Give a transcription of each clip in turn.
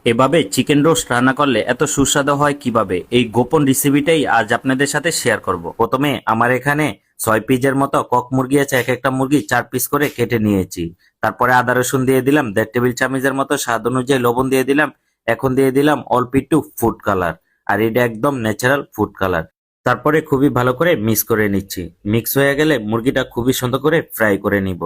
এভাবে chicken roast রান্না করলে এত সুস্বাদু হয় কিভাবে, এই গোপন রেসিপিটাই আজ আপনাদের সাথে শেয়ার করব। প্রথমে আমার এখানে 6 পিসের মতো কক মুরগি আছে, এক একটা মুরগি 4 পিস করে কেটে নিয়েছি। তারপরে আদা রসুন দিয়ে দিলাম 1.5 টেবিল চামচের মতো, স্বাদ অনুযায়ী লবণ দিয়ে দিলাম। এখন দিয়ে দিলাম অল্প একটু ফুড কালার, আর এটা একদম ন্যাচারাল ফুড কালার। তারপরে খুবই ভালো করে মিক্স করে নিচ্ছি। মিক্স হয়ে গেলে মুরগিটা খুবই সুন্দর করে ফ্রাই করে নিব।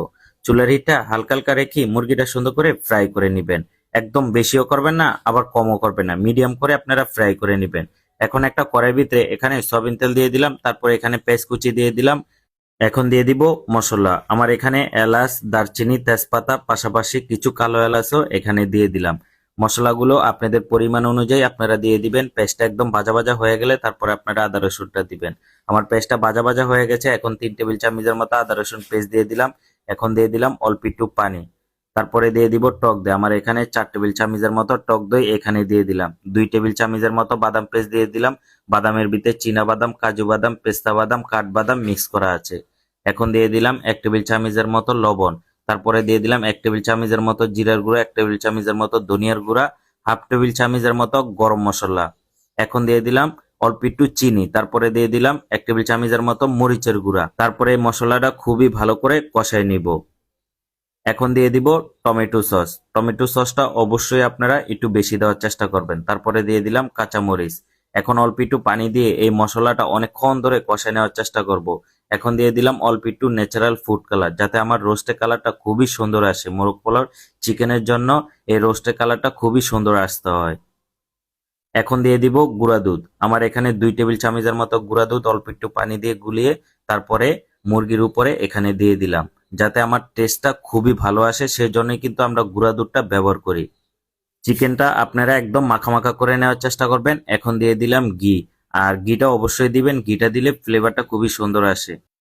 চুলার হিটটা হালকা হালকা রেখে মুরগিটা সুন্দর করে ফ্রাই করে নিবেন। একদম বেশিও করবেন না, আবার কমও করবেন না, মিডিয়াম করে আপনারা ফ্রাই করে নেবেন। এখন একটা কড়াই ভিতরে এখানে সয়াবিন তেল দিয়ে দিলাম, তারপরে এখানে পেঁয়াজ কুচি দিয়ে দিলাম। এখন দিয়ে দিব মশলা। আমার এখানে এলাচ, দারচিনি, তেজপাতা, পাশাপাশি কিছু কালো এলাচও এখানে দিয়ে দিলাম। মশলাগুলো আপনাদের পরিমাণ অনুযায়ী আপনারা দিয়ে দিবেন। পেস্টটা একদম ভাজা ভাজা হয়ে গেলে তারপরে আপনারা আদা রসুনটা দিবেন। আমার পেস্টটা ভাজা ভাজা হয়ে গেছে। এখন 3 টেবিল চামচের মতো আদা রসুন পেস্ট দিয়ে দিলাম। এখন দিয়ে দিলাম অল্প একটু পানি। তারপরে দিয়ে দিব টক দই। আমার এখানে 4 টেবিল চামচের মতো টক দই এখানে দিয়ে দিলাম। 2 টেবিল চামচের মতো বাদাম পেস্ট দিয়ে দিলাম। বাদামের ভিতরে চীনা বাদাম, কাজু বাদাম, পেস্তা বাদাম, কাঠবাদাম মিক্স করা আছে। এখন দিয়ে দিলাম 1 টেবিল চামচের মতো লবণ। তারপরে দিয়ে দিলাম 1 টেবিল চামচের মতো জিরার গুঁড়া, 1 টেবিল চামচের মতো ধনিয়ার গুঁড়া, হাফ টেবিল চামচের মতো গরম মশলা। এখন দিয়ে দিলাম অল্প একটু চিনি। তারপরে দিয়ে দিলাম 1 টেবিল চামচের মতো মরিচের গুঁড়া। তারপরে এই মশলাটা খুবই ভালো করে কষায় নিব। এখন দিয়ে দিব টমেটো সস। টমেটো সসটা অবশ্যই আপনারা একটু বেশি দেওয়ার চেষ্টা করবেন। তারপরে দিয়ে দিলাম কাঁচামরিচ। এখন অল্প একটু পানি দিয়ে এই মশলাটা অনেকক্ষণ ধরে কষায় নেওয়ার চেষ্টা করব। এখন দিয়ে দিলাম অল্প একটু ন্যাচারাল ফুড কালার, যাতে আমার রোস্টের কালারটা খুবই সুন্দর আসে। মোরগ পোলাও চিকেনের জন্য এই রোস্টের কালারটা খুবই সুন্দর আসতে হয়। এখন দিয়ে দিব গুঁড়া দুধ। আমার এখানে 2 টেবিল চামচের মতো গুঁড়া দুধ অল্প একটু পানি দিয়ে গুলিয়ে তারপরে মুরগির উপরে এখানে দিয়ে দিলাম, যাতে আমার টেস্টটা খুবই ভালো আসে। সেই জন্যই কিন্তু আমরা গুঁড়া দুধটা ব্যবহার করি। চিকেনটা আপনারা একদম মাখা মাখা করে নেওয়ার চেষ্টা করবেন। এখন দিয়ে দিলাম ঘি, আর ঘিটা অবশ্যই দিবেন। ঘিটা দিলে ফ্লেভারটা খুবই সুন্দর আসে।